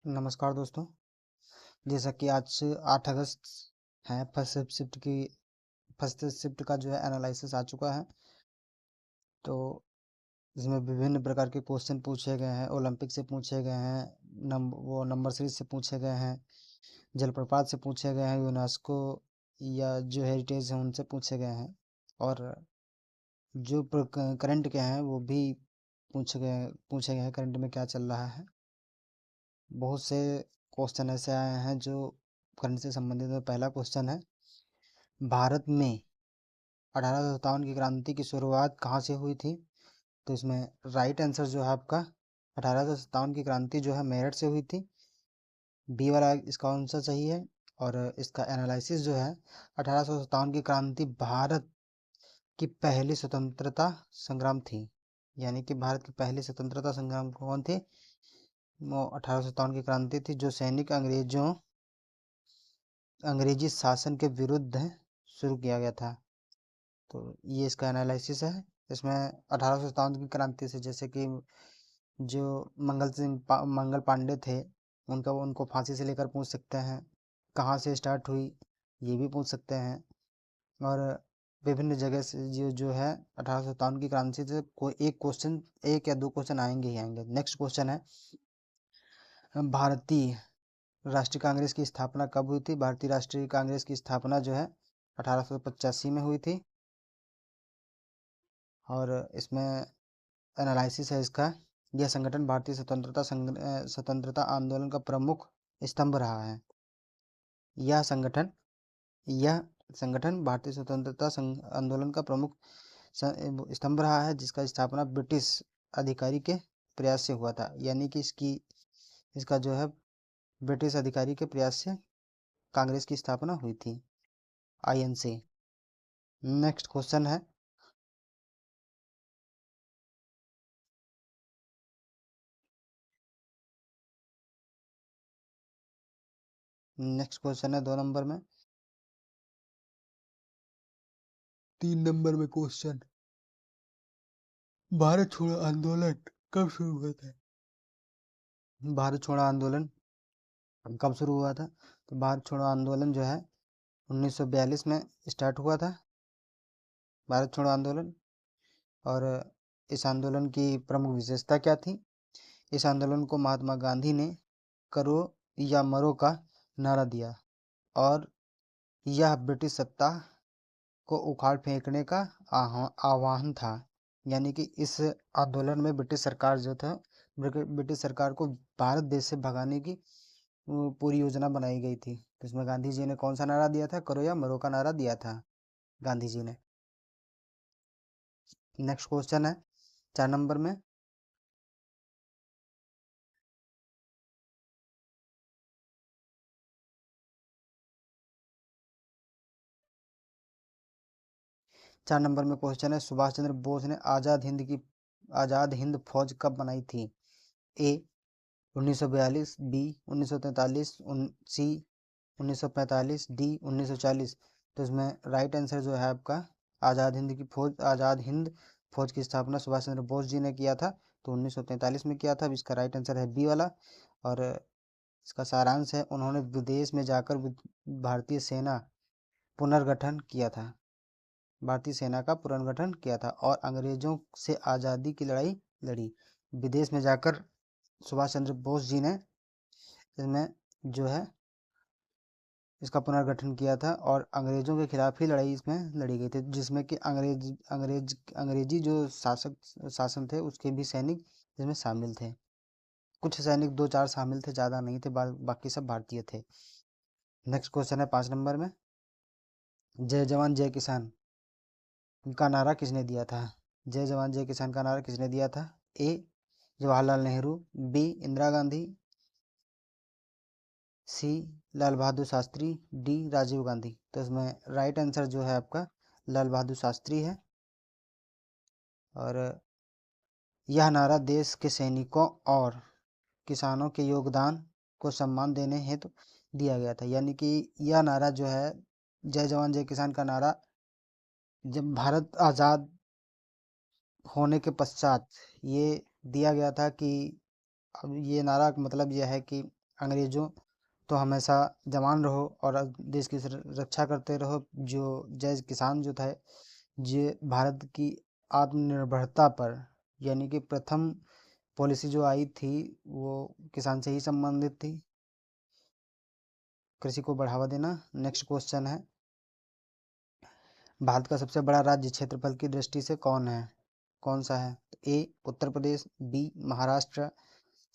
नमस्कार दोस्तों। जैसा कि आज 8 अगस्त है, फर्स्ट शिफ्ट का जो है एनालिसिस आ चुका है। तो इसमें विभिन्न प्रकार के क्वेश्चन पूछे गए हैं। ओलंपिक से पूछे गए हैं, नंबर सीरीज से पूछे गए हैं, जलप्रपात से पूछे गए हैं, यूनेस्को या जो हेरिटेज है उनसे पूछे गए हैं, और जो करंट के हैं वो भी पूछे गए हैं करंट में क्या चल रहा है। बहुत से क्वेश्चन ऐसे आए हैं जो करंट से संबंधित है। पहला क्वेश्चन है, भारत में 1857 की क्रांति की शुरुआत कहाँ से हुई थी? तो इसमें राइट आंसर जो है आपका 1857 की क्रांति जो है मेरठ से हुई थी। बी वाला इसका आंसर सही है। और इसका एनालिसिस जो है, 1857 की क्रांति भारत की पहली स्वतंत्रता संग्राम थी। यानी कि भारत की पहली स्वतंत्रता संग्राम कौन थे? वो 1857 की क्रांति थी, जो सैनिक अंग्रेजी शासन के विरुद्ध शुरू किया गया था। तो ये इसका एनालिसिस है। इसमें 1857 की क्रांति से, जैसे कि जो मंगल पांडे थे, उनको फांसी से लेकर पूछ सकते हैं। कहाँ से स्टार्ट हुई ये भी पूछ सकते हैं। और विभिन्न जगह से जो जो है 1857 की क्रांति से कोई एक या दो क्वेश्चन आएंगे ही आएंगे। नेक्स्ट क्वेश्चन है, भारतीय राष्ट्रीय कांग्रेस की स्थापना कब हुई थी? भारतीय राष्ट्रीय कांग्रेस की स्थापना जो है 1885 में हुई थी। और इसमें एनालिसिस है इसका, यह संगठन भारतीय स्वतंत्रता आंदोलन का प्रमुख स्तंभ रहा है। यह संगठन यह संगठन भारतीय आंदोलन का प्रमुख स्तंभ रहा है, जिसका स्थापना ब्रिटिश अधिकारी के प्रयास से हुआ था। यानी कि इसका जो है ब्रिटिश अधिकारी के प्रयास से कांग्रेस की स्थापना हुई थी, INC। नेक्स्ट क्वेश्चन है, नेक्स्ट क्वेश्चन है 2 नंबर में। 3 नंबर में क्वेश्चन, भारत छोड़ो आंदोलन कब शुरू हुआ था? भारत छोड़ो आंदोलन कब शुरू हुआ था? तो भारत छोड़ो आंदोलन जो है 1942 में स्टार्ट हुआ था, भारत छोड़ो आंदोलन। और इस आंदोलन की प्रमुख विशेषता क्या थी? इस आंदोलन को महात्मा गांधी ने करो या मरो का नारा दिया, और यह ब्रिटिश सत्ता को उखाड़ फेंकने का आह्वान था। यानी कि इस आंदोलन में ब्रिटिश सरकार को भारत देश से भगाने की पूरी योजना बनाई गई थी। तो इसमें गांधी जी ने कौन सा नारा दिया था? करो या मरो का नारा दिया था गांधी जी ने। नेक्स्ट क्वेश्चन है 4 नंबर में, 4 नंबर में क्वेश्चन है, सुभाष चंद्र बोस ने आजाद हिंद फौज कब बनाई थी? ए 1942, बी 1943, सी 1945, डी 1940। तो इसमें राइट आंसर जो है आपका आजाद हिंद फौज की स्थापना सुभाष चंद्र बोस जी ने किया था, तो 1943 में किया था। इसका राइट आंसर है बी वाला। और इसका सारांश है, उन्होंने विदेश में जाकर भारतीय सेना पुनर्गठन किया था भारतीय सेना का पुनर्गठन किया था, और अंग्रेजों से आज़ादी की लड़ाई लड़ी। विदेश में जाकर सुभाष चंद्र बोस जी ने इसमें जो है इसका पुनर्गठन किया था, और अंग्रेजों के खिलाफ ही लड़ाई इसमें लड़ी गई थी, जिसमें कि अंग्रेजी जो शासन थे उसके भी सैनिक इसमें शामिल थे। कुछ सैनिक 2-4 शामिल थे, ज़्यादा नहीं थे, बाकी सब भारतीय थे। नेक्स्ट क्वेश्चन है 5 नंबर में, जय जवान जय किसान का नारा किसने दिया था? जय जवान जय किसान का नारा किसने दिया था? A Jawaharlal Nehru, B Indira Gandhi, C Lal Bahadur Shastri, D Rajiv Gandhi. तो इसमें राइट आंसर जो है आपका लाल बहादुर शास्त्री है। और यह नारा देश के सैनिकों और किसानों के योगदान को सम्मान देने हेतु दिया गया था। यानी कि यह नारा जो है, जय जवान जय किसान का नारा, जब भारत आज़ाद होने के पश्चात ये दिया गया था कि अब ये नारा का मतलब यह है कि अंग्रेजों तो हमेशा जवान रहो और देश की रक्षा करते रहो। जो जय किसान जो था, ये भारत की आत्मनिर्भरता पर, यानी कि प्रथम पॉलिसी जो आई थी वो किसान से ही संबंधित थी, कृषि को बढ़ावा देना। नेक्स्ट क्वेश्चन है, भारत का सबसे बड़ा राज्य क्षेत्रफल की दृष्टि से कौन सा है? ए उत्तर प्रदेश, बी महाराष्ट्र,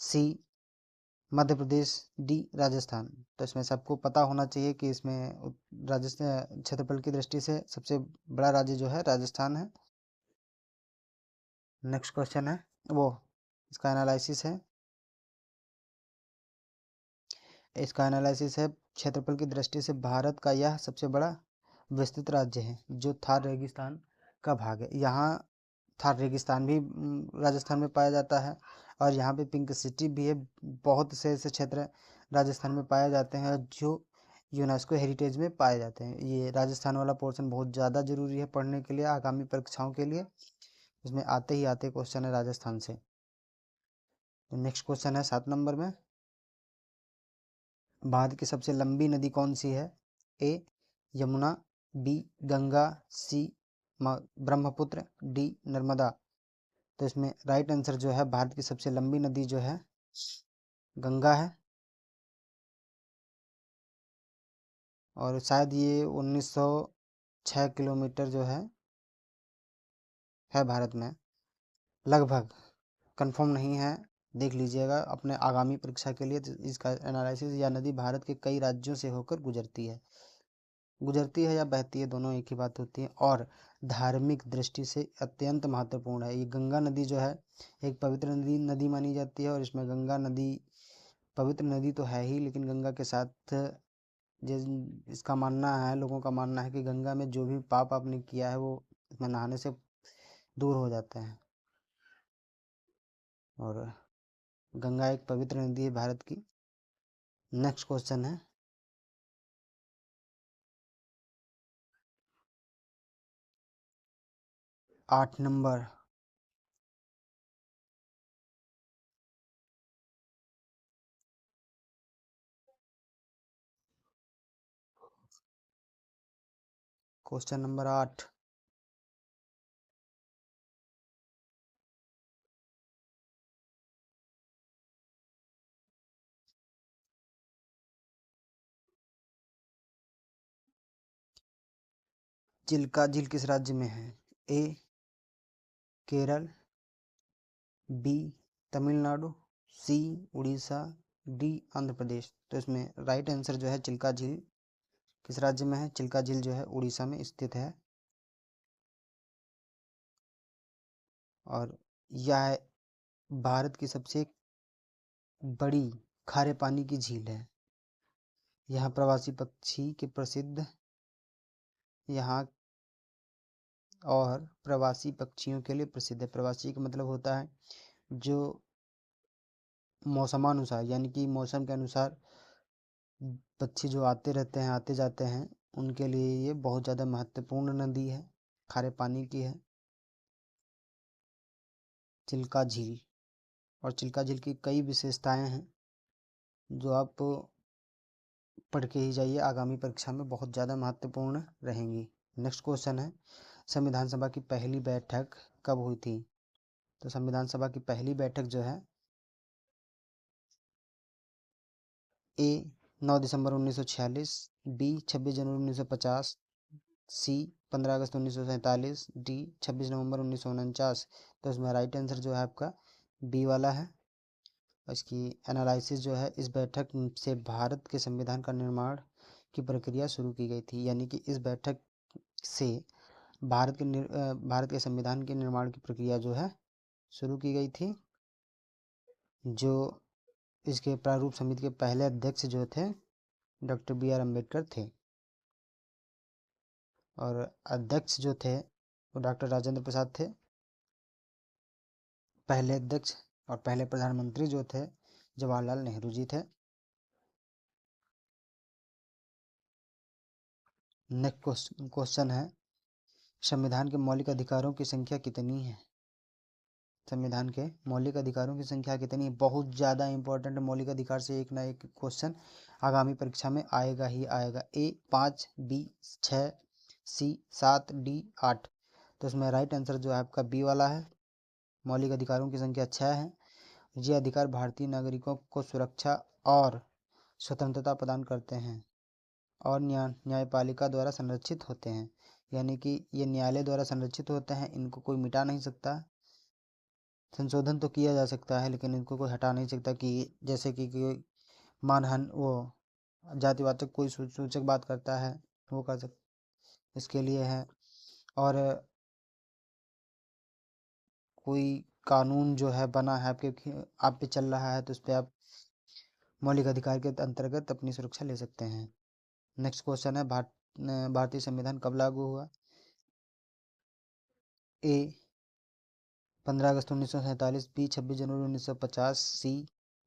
सी मध्य प्रदेश, डी राजस्थान। तो इसमें सबको पता होना चाहिए कि इसमें राजस्थान क्षेत्रफल की दृष्टि से सबसे बड़ा राज्य जो है राजस्थान है। नेक्स्ट क्वेश्चन है, वो इसका एनालिसिस है, क्षेत्रफल की दृष्टि से भारत का यह सबसे बड़ा विस्तृत राज्य है जो थार रेगिस्तान का भाग है। यहाँ थार रेगिस्तान भी राजस्थान में पाया जाता है, और यहाँ पे पिंक सिटी भी है। बहुत से ऐसे क्षेत्र राजस्थान में पाए जाते हैं जो यूनेस्को हेरिटेज में पाए जाते हैं। ये राजस्थान वाला पोर्शन बहुत ज़्यादा ज़रूरी है पढ़ने के लिए, आगामी परीक्षाओं के लिए। इसमें आते ही आते क्वेश्चन है राजस्थान से। नेक्स्ट क्वेश्चन है 7 नंबर में, भारत की सबसे लंबी नदी कौन सी है? ए यमुना, बी गंगा, सी ब्रह्मपुत्र, डी नर्मदा। तो इसमें राइट आंसर जो है, भारत की सबसे लंबी नदी जो है गंगा है, और शायद ये 1906 किलोमीटर जो है भारत में, लगभग, कंफर्म नहीं है, देख लीजिएगा अपने आगामी परीक्षा के लिए। इसका एनालिसिस, या नदी भारत के कई राज्यों से होकर गुजरती है या बहती है, दोनों एक ही बात होती है, और धार्मिक दृष्टि से अत्यंत महत्वपूर्ण है। ये गंगा नदी जो है एक पवित्र नदी मानी जाती है, और इसमें गंगा नदी पवित्र नदी तो है ही, लेकिन गंगा के साथ जिस इसका मानना है, लोगों का मानना है कि गंगा में जो भी पाप आपने किया है वो इसमें नहाने से दूर हो जाते हैं, और गंगा एक पवित्र नदी है भारत की। नेक्स्ट क्वेश्चन है, 8 नंबर, क्वेश्चन नंबर 8, चिल्का झील किस राज्य में है? ए केरल, बी तमिलनाडु, सी उड़ीसा, डी आंध्र प्रदेश। तो इसमें राइट आंसर जो है, चिल्का झील किस राज्य में है? चिल्का झील जो है उड़ीसा में स्थित है, और यह भारत की सबसे बड़ी खारे पानी की झील है। यहाँ प्रवासी पक्षी के प्रसिद्ध यहाँ और प्रवासी पक्षियों के लिए प्रसिद्ध है। प्रवासी का मतलब होता है जो मौसमानुसार, यानी कि मौसम के अनुसार पक्षी जो आते रहते हैं, आते जाते हैं, उनके लिए ये बहुत ज़्यादा महत्वपूर्ण नदी है, खारे पानी की है चिल्का झील। और चिल्का झील की कई विशेषताएं हैं जो आप पढ़ के ही जाइए, आगामी परीक्षा में बहुत ज़्यादा महत्वपूर्ण रहेंगी। नेक्स्ट क्वेश्चन है, संविधान सभा की पहली बैठक कब हुई थी? तो संविधान सभा की पहली बैठक जो है, ए 9 दिसंबर 1946, बी 26 जनवरी 1950, सी 15 अगस्त 1947, डी 26 नवंबर 1949। तो इसमें राइट आंसर जो है आपका बी वाला है। इसकी एनालिसिस जो है, इस बैठक से भारत के संविधान का निर्माण की प्रक्रिया शुरू की गई थी, यानी कि इस बैठक से भारत के संविधान के निर्माण की प्रक्रिया जो है शुरू की गई थी। जो इसके प्रारूप समिति के पहले अध्यक्ष जो थे डॉक्टर B.R. अम्बेडकर थे, और अध्यक्ष जो थे वो डॉक्टर राजेंद्र प्रसाद थे पहले अध्यक्ष, और पहले प्रधानमंत्री जो थे जवाहरलाल नेहरू जी थे। नेक्स्ट क्वेश्चन है, संविधान के मौलिक अधिकारों की संख्या कितनी है? संविधान के मौलिक अधिकारों की संख्या कितनी है? बहुत ज़्यादा इंपॉर्टेंट, मौलिक अधिकार से एक ना एक क्वेश्चन आगामी परीक्षा में आएगा ही आएगा। ए 5, बी 6, सी 7, डी 8। तो इसमें राइट आंसर जो है आपका बी वाला है। मौलिक अधिकारों की संख्या 6 है। ये अधिकार भारतीय नागरिकों को सुरक्षा और स्वतंत्रता प्रदान करते हैं और न्यायपालिका द्वारा संरक्षित होते हैं, यानी कि ये न्यायालय द्वारा संरक्षित होते हैं। इनको कोई मिटा नहीं सकता। संशोधन तो किया जा सकता है लेकिन इनको कोई हटा नहीं सकता, कि जैसे कि कोई मानहानि, वो जातिवाचक कोई सूचक बात करता है वो कर सकता, इसके लिए है। और कोई कानून जो है बना है आप पे चल रहा है तो उस पर आप मौलिक अधिकार के अंतर्गत अपनी सुरक्षा ले सकते हैं। नेक्स्ट क्वेश्चन है, भारतीय संविधान कब लागू हुआ? ए 15 अगस्त 1947, बी 26 जनवरी 1950, सी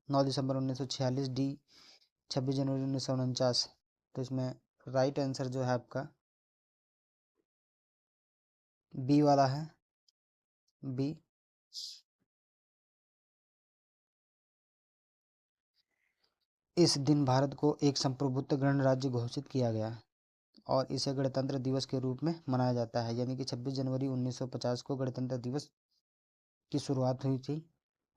9 दिसंबर 1946, डी 26 जनवरी 1949। तो इसमें राइट आंसर जो है आपका बी वाला है, बी। इस दिन भारत को एक संप्रभुत्व गणराज्य घोषित किया गया और इसे गणतंत्र दिवस के रूप में मनाया जाता है, यानी कि 26 जनवरी 1950 को गणतंत्र दिवस की शुरुआत हुई थी।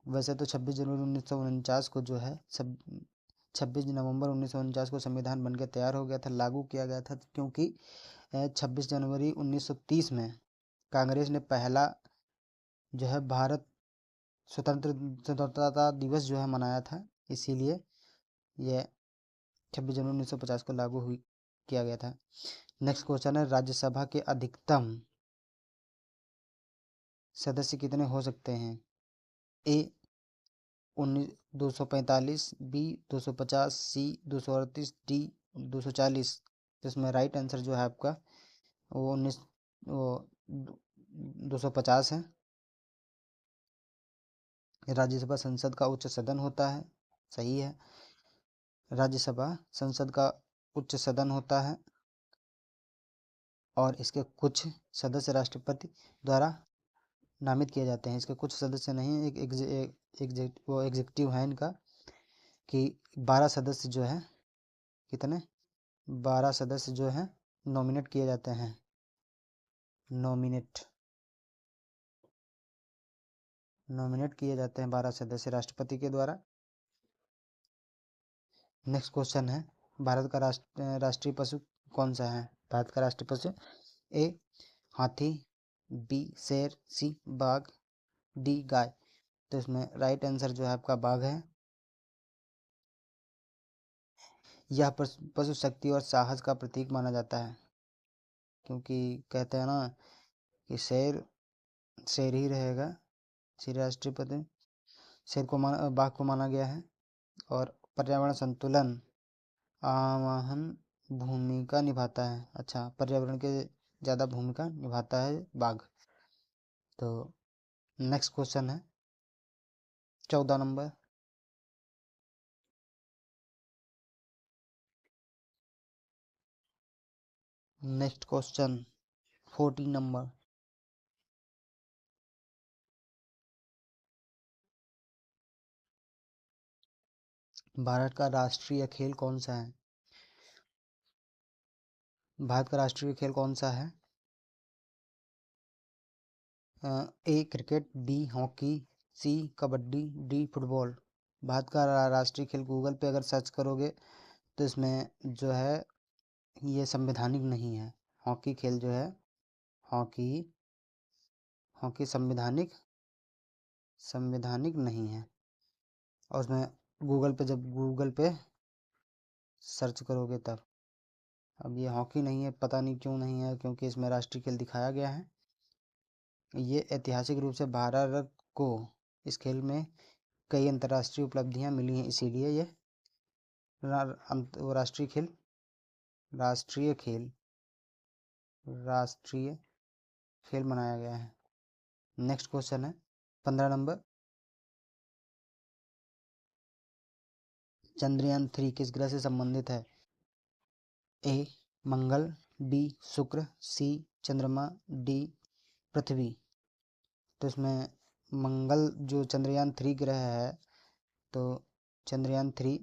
वैसे तो 26 जनवरी 1949 को जो है 26 नवंबर 1949 को संविधान बनकर तैयार हो गया था, लागू किया गया था, क्योंकि 26 जनवरी 1930 में कांग्रेस ने पहला जो है भारत स्वतंत्रता दिवस जो है मनाया था, इसीलिए यह 26 जनवरी 1950 को लागू हुई किया गया था। नेक्स्ट क्वेश्चन है, राज्यसभा के अधिकतम सदस्य कितने हो सकते हैं? ए 245, बी 250, सी 238, डी 240। तो इसमें राइट आंसर जो है आपका वो 250 है। राज्यसभा संसद का उच्च सदन होता है, सही है। राज्यसभा संसद का उच्च सदन होता है और इसके कुछ सदस्य राष्ट्रपति द्वारा नामित किए जाते हैं। इसके कुछ सदस्य नहीं, वो एग्जीक्यूटिव है इनका, कि 12 सदस्य जो है, कितने 12 सदस्य जो है नॉमिनेट किए जाते हैं, नॉमिनेट किए जाते हैं 12 सदस्य राष्ट्रपति के द्वारा। नेक्स्ट क्वेश्चन है, भारत का राष्ट्रीय पशु कौन सा है? भारत का राष्ट्रीय पशु ए हाथी, बी शेर, सी बाघ, डी गाय। तो इसमें राइट आंसर जो है आपका बाघ है। यह पशु शक्ति और साहस का प्रतीक माना जाता है, क्योंकि कहते हैं ना कि शेर शेर ही रहेगा, शेर राष्ट्रीय पशु, शेर को बाघ को माना गया है। और पर्यावरण संतुलन आवाहन भूमिका निभाता है। अच्छा, पर्यावरण के ज़्यादा भूमिका निभाता है बाघ। तो नेक्स्ट क्वेश्चन है 14 number. Next question 14 number. Bharat का राष्ट्रीय खेल कौन सा है? भारत का राष्ट्रीय खेल कौन सा है? ए क्रिकेट, बी हॉकी, सी कबड्डी, डी फुटबॉल। भारत का राष्ट्रीय खेल गूगल पे अगर सर्च करोगे तो इसमें जो है ये संवैधानिक नहीं है। हॉकी खेल जो है, हॉकी हॉकी संवैधानिक नहीं है। और उसमें जब गूगल पे सर्च करोगे तब, अब ये हॉकी नहीं है, पता नहीं क्यों नहीं है, क्योंकि इसमें राष्ट्रीय खेल दिखाया गया है। ये ऐतिहासिक रूप से भारत को इस खेल में कई अंतर्राष्ट्रीय उपलब्धियां मिली हैं, इसीलिए ये राष्ट्रीय खेल राष्ट्रीय खेल राष्ट्रीय खेल मनाया गया है। नेक्स्ट क्वेश्चन है 15 नंबर। चंद्रयान 3 किस ग्रह से संबंधित है? ए मंगल, बी शुक्र, सी चंद्रमा, डी पृथ्वी। तो इसमें मंगल जो चंद्रयान 3 ग्रह है, तो चंद्रयान 3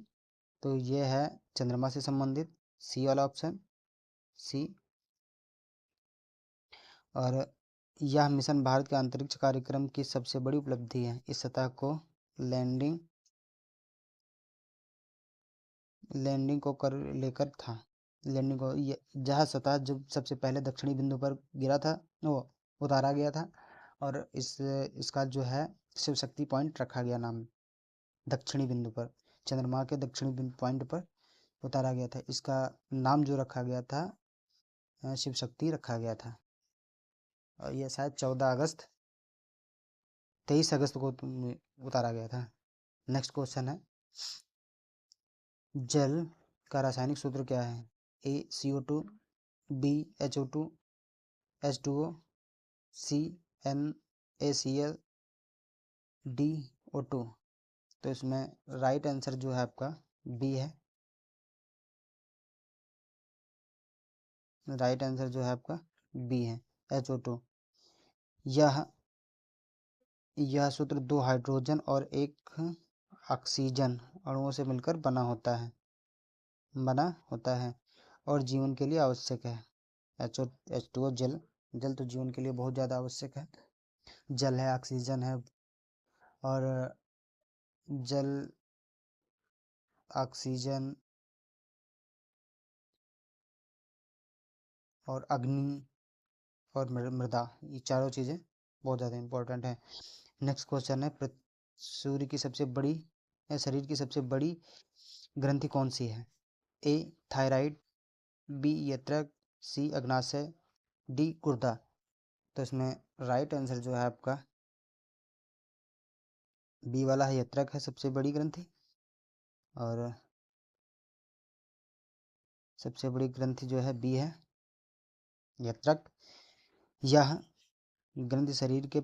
तो ये है चंद्रमा से संबंधित, सी वाला ऑप्शन, सी। और यह मिशन भारत के अंतरिक्ष कार्यक्रम की सबसे बड़ी उपलब्धि है। इस सतह को लैंडिंग को कर लेकर था। लैंडिंग को जहाँ सतह जब सबसे पहले दक्षिणी बिंदु पर गिरा था, वो उतारा गया था, और इसका जो है शिव शक्ति पॉइंट रखा गया नाम, दक्षिणी बिंदु पर, चंद्रमा के दक्षिणी बिंदु पॉइंट पर उतारा गया था। इसका नाम जो रखा गया था शिव शक्ति रखा गया था। और यह शायद 23 अगस्त को उतारा गया था। नेक्स्ट क्वेश्चन है, जल का रासायनिक सूत्र क्या है? ए CO2, बी HO2, H2O, सी NaCl, डी O2। तो इसमें राइट आंसर जो है आपका बी है। राइट आंसर जो है आपका बी है, HO2। यह सूत्र 2 हाइड्रोजन और 1 ऑक्सीजन अणुओं से मिलकर बना होता है और जीवन के लिए आवश्यक है। H2O जल तो जीवन के लिए बहुत ज़्यादा आवश्यक है। जल है, ऑक्सीजन है, और जल, ऑक्सीजन और अग्नि और मृदा, ये चारों चीज़ें बहुत ज़्यादा इम्पोर्टेंट हैं। नेक्स्ट क्वेश्चन है, शरीर की सबसे बड़ी ग्रंथि कौन सी है? ए थायराइड, बी यकृत, सी अग्नाशय, डी गुर्दा। तो इसमें राइट आंसर जो है आपका बी वाला है, यकृत है सबसे बड़ी ग्रंथि। और सबसे बड़ी ग्रंथि जो है बी है, यकृत। यह ग्रंथि शरीर के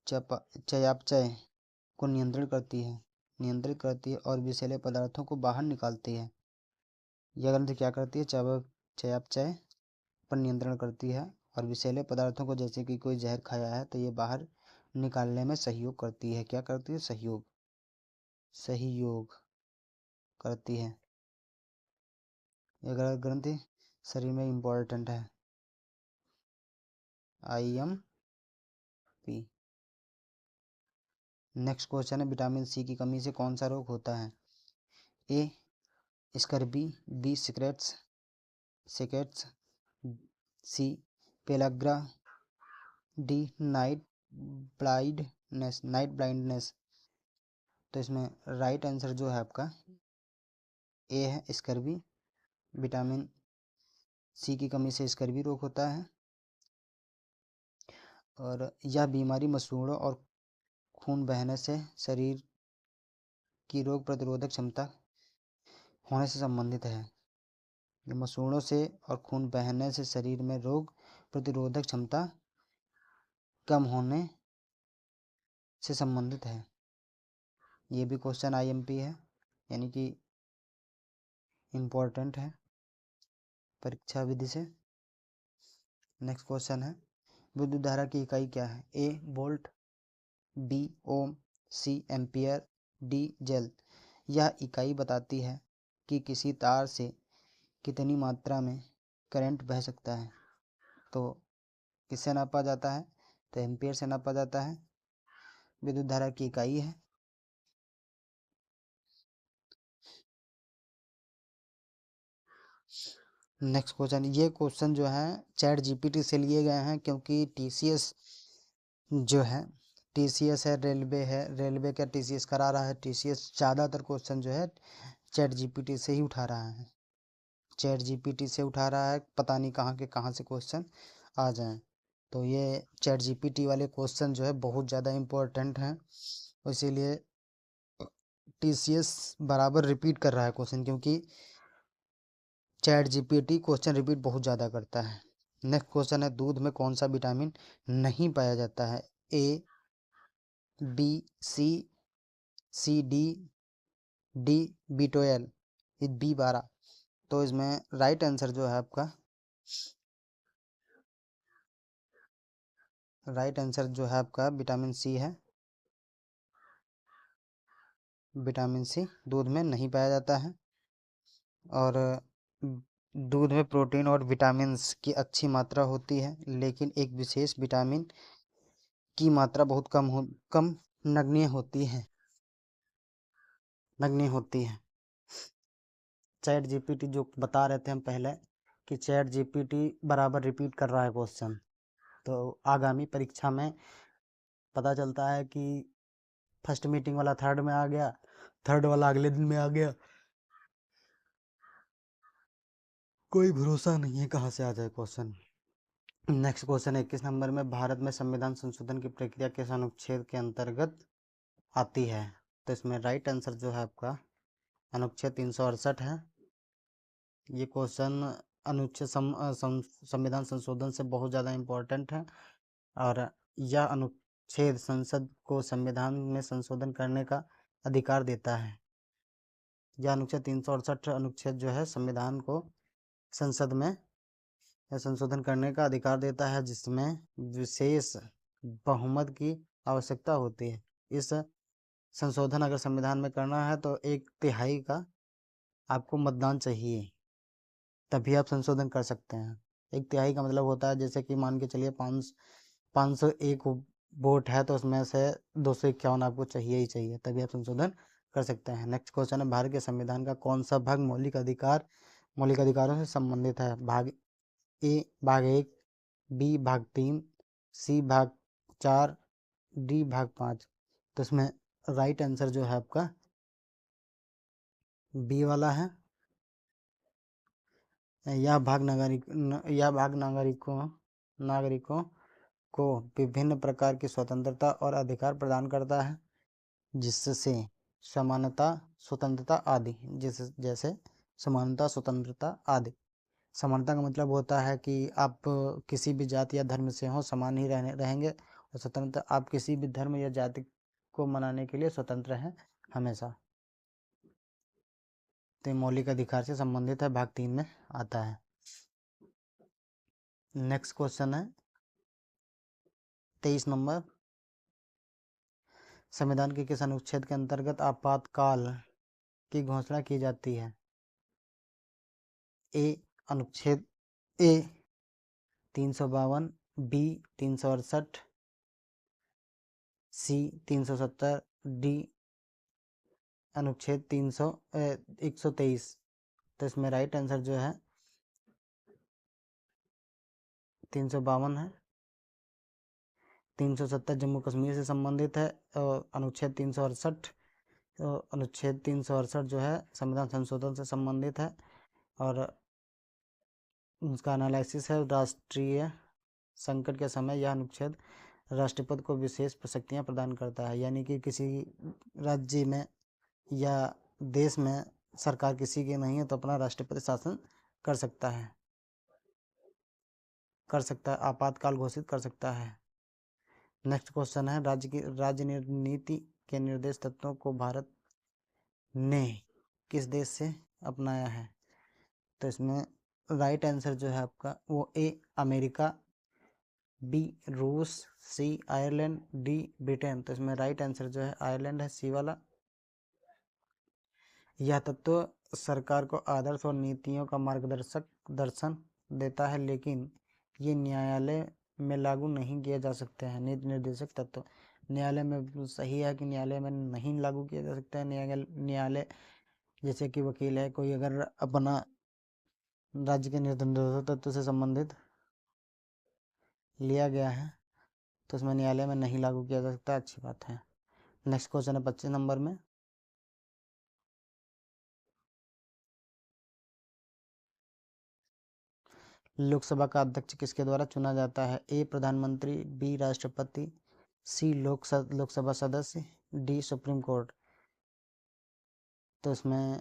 चयापचय को नियंत्रित करती है और विषैले पदार्थों को बाहर निकालती है। यह ग्रंथि क्या करती है? चयापचय पर नियंत्रण करती है और विषैले पदार्थों को, जैसे कि कोई जहर खाया है तो ये बाहर निकालने में सहयोग करती है। क्या करती है? सहयोग करती है। यह ग्रंथि शरीर में इम्पोर्टेंट है, IMP। नेक्स्ट क्वेश्चन है, विटामिन सी की कमी से कौन सा रोग होता है? ए स्कर्वी, बी सिकरेट्स, सी पेलाग्रा, डी नाइट ब्लाइंडनेस। तो इसमें राइट आंसर जो है आपका ए है, स्कर्वी। विटामिन सी की कमी से स्कर्वी रोग होता है और यह बीमारी मसूड़ों और खून बहने से शरीर की रोग प्रतिरोधक क्षमता होने से संबंधित है। ये मसूड़ों से और खून बहने से शरीर में रोग प्रतिरोधक क्षमता कम होने से संबंधित है। ये भी क्वेश्चन IMP है, यानी कि इम्पोर्टेंट है परीक्षा विधि से। नेक्स्ट क्वेश्चन है, विद्युत धारा की इकाई क्या है? ए वोल्ट, बी ओम, सी एम्पियर, डी जल। यह इकाई बताती है कि किसी तार से कितनी मात्रा में करंट बह सकता है। तो किससे नापा जाता है? तो एम्पियर से नापा जाता है, विद्युत धारा की इकाई है। नेक्स्ट क्वेश्चन, ये क्वेश्चन जो है चैट GPT से लिए गए हैं, क्योंकि TCS जो है, TCS है, रेलवे का TCS करा रहा है। TCS ज़्यादातर क्वेश्चन जो है चैट GPT से ही उठा रहा है। चैट GPT से उठा रहा है, पता नहीं कहाँ से क्वेश्चन आ जाएं। तो ये चैट GPT वाले क्वेश्चन जो है बहुत ज़्यादा इम्पोर्टेंट हैं, इसीलिए TCS बराबर रिपीट कर रहा है क्वेश्चन, क्योंकि चैट GPT क्वेश्चन रिपीट बहुत ज़्यादा करता है। नेक्स्ट क्वेश्चन है, दूध में कौन सा विटामिन नहीं पाया जाता है? A, B, C, D B12, B12। तो इसमें राइट आंसर जो है आपका राइट आंसर जो है आपका विटामिन सी है। विटामिन सी दूध में नहीं पाया जाता है। और दूध में प्रोटीन और विटामिन्स की अच्छी मात्रा होती है, लेकिन एक विशेष विटामिन की मात्रा बहुत कम नगण्य होती है। चैट जीपीटी जो बता रहे थे हम पहले कि चैट जीपीटी बराबर रिपीट कर रहा है क्वेश्चन, तो आगामी परीक्षा में पता चलता है कि फर्स्ट मीटिंग वाला थर्ड में आ गया, थर्ड वाला अगले दिन में आ गया, कोई भरोसा नहीं है कहाँ से आ जाए क्वेश्चन। नेक्स्ट क्वेश्चन 21 नंबर में, भारत में संविधान संशोधन की प्रक्रिया किस अनुच्छेद के अंतर्गत आती है? तो इसमें राइट आंसर जो है आपका अनुच्छेद 368 है। ये क्वेश्चन अनुच्छेद संविधान संशोधन से बहुत ज़्यादा इम्पोर्टेंट है, और यह अनुच्छेद संसद को संविधान में संशोधन करने का अधिकार देता है। यह अनुच्छेद 368 अनुच्छेद जो है संविधान को संसद में संशोधन करने का अधिकार देता है, जिसमें विशेष बहुमत की आवश्यकता होती है। इस संशोधन अगर संविधान में करना है तो 1/3 का आपको मतदान चाहिए, तभी आप संशोधन कर सकते हैं। 1/3 का मतलब होता है, जैसे कि मान के चलिए 501 वोट है, तो उसमें से 251 आपको चाहिए ही चाहिए, तभी आप संशोधन कर सकते हैं। नेक्स्ट क्वेश्चन है, भारत के संविधान का कौन सा भाग मौलिक अधिकारों से संबंधित है? भाग ए भाग 1, बी भाग 3, सी भाग 4, डी भाग 5। तो इसमें राइट आंसर जो है आपका बी वाला है। यह भाग नागरिकों को विभिन्न प्रकार की स्वतंत्रता और अधिकार प्रदान करता है, जिससे समानता स्वतंत्रता आदि जैसे समानता स्वतंत्रता आदि। समानता का मतलब होता है कि आप किसी भी जाति या धर्म से हो समान ही रहेंगे, और स्वतंत्र आप किसी भी धर्म या जाति को मनाने के लिए स्वतंत्र हैं हमेशा। तो मौलिक अधिकार से संबंधित है, भाग 3 में आता है। नेक्स्ट क्वेश्चन है 23 नंबर, संविधान के किस अनुच्छेद के अंतर्गत आपातकाल की घोषणा की जाती है? ए अनुच्छेद ए 352, बी 368, सी 370, डी अनुच्छेद 123। तो इसमें राइट आंसर जो है 352 है। 370 जम्मू कश्मीर से संबंधित है, और अनुच्छेद 368 जो है संविधान संशोधन से संबंधित है, और उसका एनालिसिस है राष्ट्रीय संकट के समय यह अनुच्छेद राष्ट्रपति को विशेष शक्तियाँ प्रदान करता है, यानी कि किसी राज्य में या देश में सरकार किसी की नहीं है तो अपना राष्ट्रपति शासन कर सकता है, आपातकाल घोषित कर सकता है। नेक्स्ट क्वेश्चन है, राज्य नीति के निर्देश तत्वों को भारत ने किस देश से अपनाया है? तो इसमें राइट आंसर जो है आपका वो ए अमेरिका, बी रूस, सी आयरलैंड, डी ब्रिटेन। तो इसमें राइट आंसर जो है आयरलैंड है, सी वाला। यह तत्व सरकार को आदर्श और नीतियों का दर्शन देता है, लेकिन ये न्यायालय में लागू नहीं किए जा सकते हैं। नीति निर्देशक तत्व न्यायालय में सही है कि न्यायालय में नहीं लागू किया जा सकता है। न्यायालय जैसे कि वकील है, कोई अगर अपना राज्य के निर्देशक तत्व से संबंधित लिया गया है तो उसमें न्यायालय में नहीं लागू किया जा सकता, अच्छी बात है। नेक्स्ट क्वेश्चन है 25 नंबर में, लोकसभा का अध्यक्ष किसके द्वारा चुना जाता है? ए प्रधानमंत्री, बी राष्ट्रपति, सी लोकसभा सदस्य, डी सुप्रीम कोर्ट। तो इसमें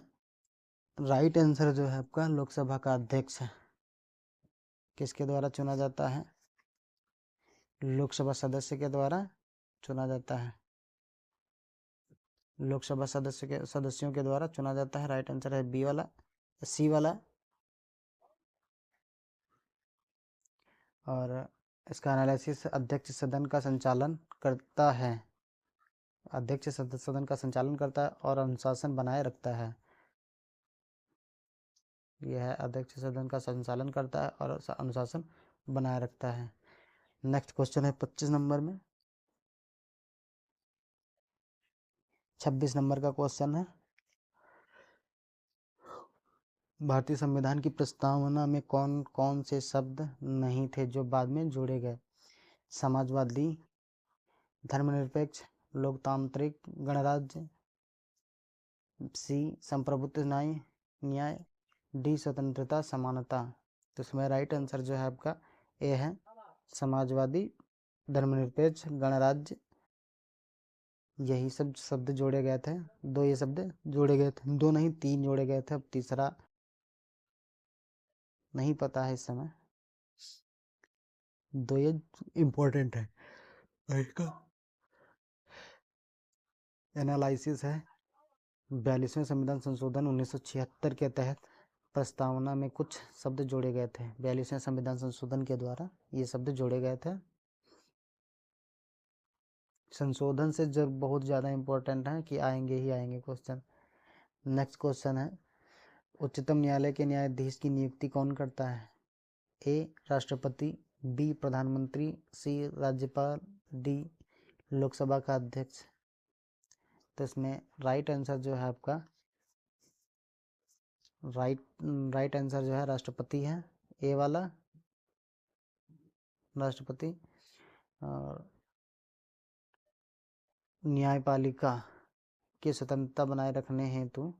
राइट आंसर जो है आपका लोकसभा का अध्यक्ष किसके द्वारा चुना जाता है? लोकसभा सदस्य के द्वारा चुना जाता है। लोकसभा सदस्यों के द्वारा चुना जाता है। राइट आंसर है बी वाला, सी वाला। और इसका एनालिसिस अध्यक्ष सदन का संचालन करता है। अध्यक्ष सदन का संचालन करता है और अनुशासन बनाए रखता है। यह है अध्यक्ष सदन का संचालन करता है और अनुशासन बनाए रखता है। नेक्स्ट क्वेश्चन है 25 नंबर में। 26 नंबर का क्वेश्चन है, भारतीय संविधान की प्रस्तावना में कौन कौन से शब्द नहीं थे जो बाद में जोड़े गए? समाजवादी, धर्मनिरपेक्ष, लोकतांत्रिक, गणराज्य, सी संप्रभुत्व न्याय, डी स्वतंत्रता समानता। तो इसमें राइट आंसर जो है आपका ए है, समाजवादी, धर्मनिरपेक्ष, गणराज्य, यही सब शब्द जोड़े गए थे। दो ये शब्द जोड़े गए थे, दो नहीं 3 जोड़े गए थे, अब तीसरा नहीं पता है इस समय। दो ये इम्पोर्टेंट है। इसका एनालिसिस है, 42वें संविधान संशोधन 1976 के तहत प्रस्तावना में कुछ शब्द जोड़े गए थे। 42वें संविधान संशोधन के द्वारा ये शब्द जोड़े गए थे। संशोधन से जब बहुत ज़्यादा इम्पोर्टेंट है कि आएंगे ही आएंगे क्वेश्चन। नेक्स्ट क्वेश्चन है, उच्चतम न्यायालय के न्यायाधीश की नियुक्ति कौन करता है? ए राष्ट्रपति, बी प्रधानमंत्री, सी राज्यपाल, डी लोकसभा का अध्यक्ष। तो इसमें राइट आंसर जो है आपका राइट आंसर जो है राष्ट्रपति है, ए वाला राष्ट्रपति। और न्यायपालिका की स्वतंत्रता बनाए रखने हेतु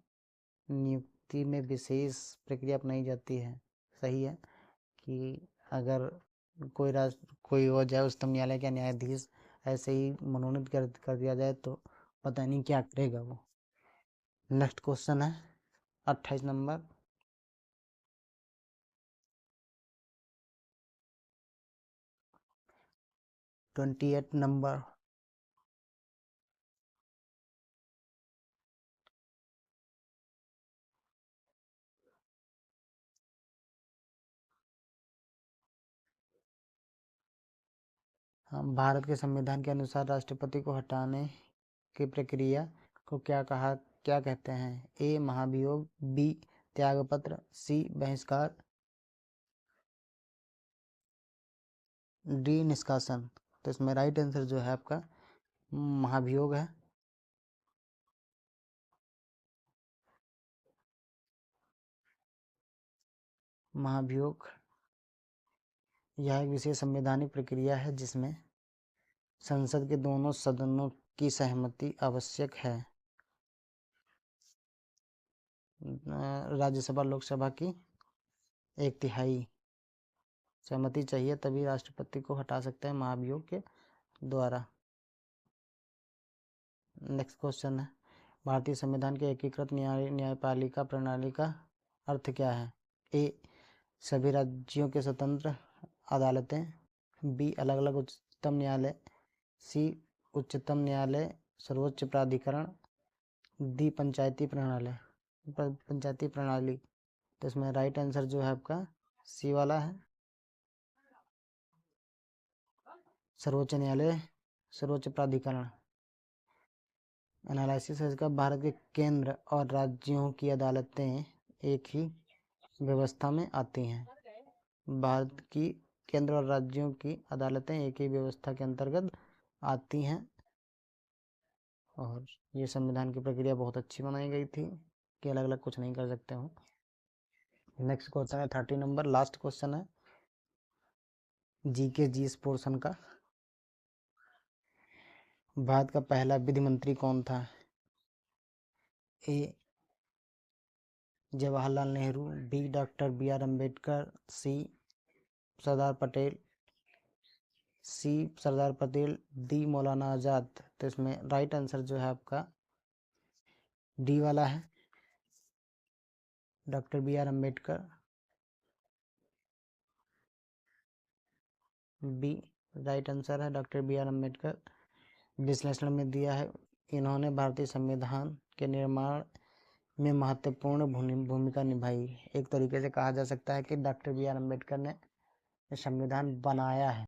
नियुक्ति में विशेष प्रक्रिया अपनाई जाती है। सही है कि अगर कोई हो जाए उच्चतम न्यायालय का न्यायाधीश, ऐसे ही मनोनीत कर दिया जाए तो पता नहीं क्या करेगा वो। नेक्स्ट क्वेश्चन है 28 नंबर, नंबर। हम भारत के संविधान के अनुसार राष्ट्रपति को हटाने की प्रक्रिया को क्या कहते हैं? ए महाभियोग, बी त्यागपत्र, सी बहिष्कार, डी निष्कासन। तो इसमें राइट आंसर जो है आपका महाभियोग है। महाभियोग यह एक विशेष संवैधानिक प्रक्रिया है जिसमें संसद के दोनों सदनों की सहमति आवश्यक है। राज्यसभा लोकसभा की 1/3 सहमति चाहिए, तभी राष्ट्रपति को हटा सकते हैं महाभियोग के द्वारा। नेक्स्ट क्वेश्चन है, भारतीय संविधान के एकीकृत न्यायपालिका प्रणाली का अर्थ क्या है? ए सभी राज्यों के स्वतंत्र अदालतें, बी अलग अलग उच्चतम न्यायालय, सी उच्चतम न्यायालय सर्वोच्च प्राधिकरण, डी पंचायती प्रणाली। तो इसमें राइट आंसर जो है आपका सी वाला है, सर्वोच्च न्यायालय सर्वोच्च प्राधिकरण। एनालिसिस है इसका, भारत के केंद्र और राज्यों की अदालतें एक ही व्यवस्था में आती हैं। भारत की केंद्र और राज्यों की अदालतें एक ही व्यवस्था के अंतर्गत आती हैं और ये संविधान की प्रक्रिया बहुत अच्छी बनाई गई थी कि अलग अलग कुछ नहीं कर सकते हो। नेक्स्ट क्वेश्चन है 30 नंबर, लास्ट क्वेश्चन है जीके जी इस पोर्शन का। भारत का पहला विधि मंत्री कौन था? A Jawaharlal Nehru, B doctor BR Ambedkar, C Sardar Patel, D Maulana Azad. तो इसमें राइट आंसर जो है आपका डी वाला है, doctor BR Ambedkar. B right answer है, डॉक्टर BR अम्बेडकर। विश्लेषण में दिया है, इन्होंने भारतीय संविधान के निर्माण में महत्वपूर्ण भूमिका निभाई। एक तरीके से कहा जा सकता है कि डॉक्टर BR अम्बेडकर ने संविधान बनाया है।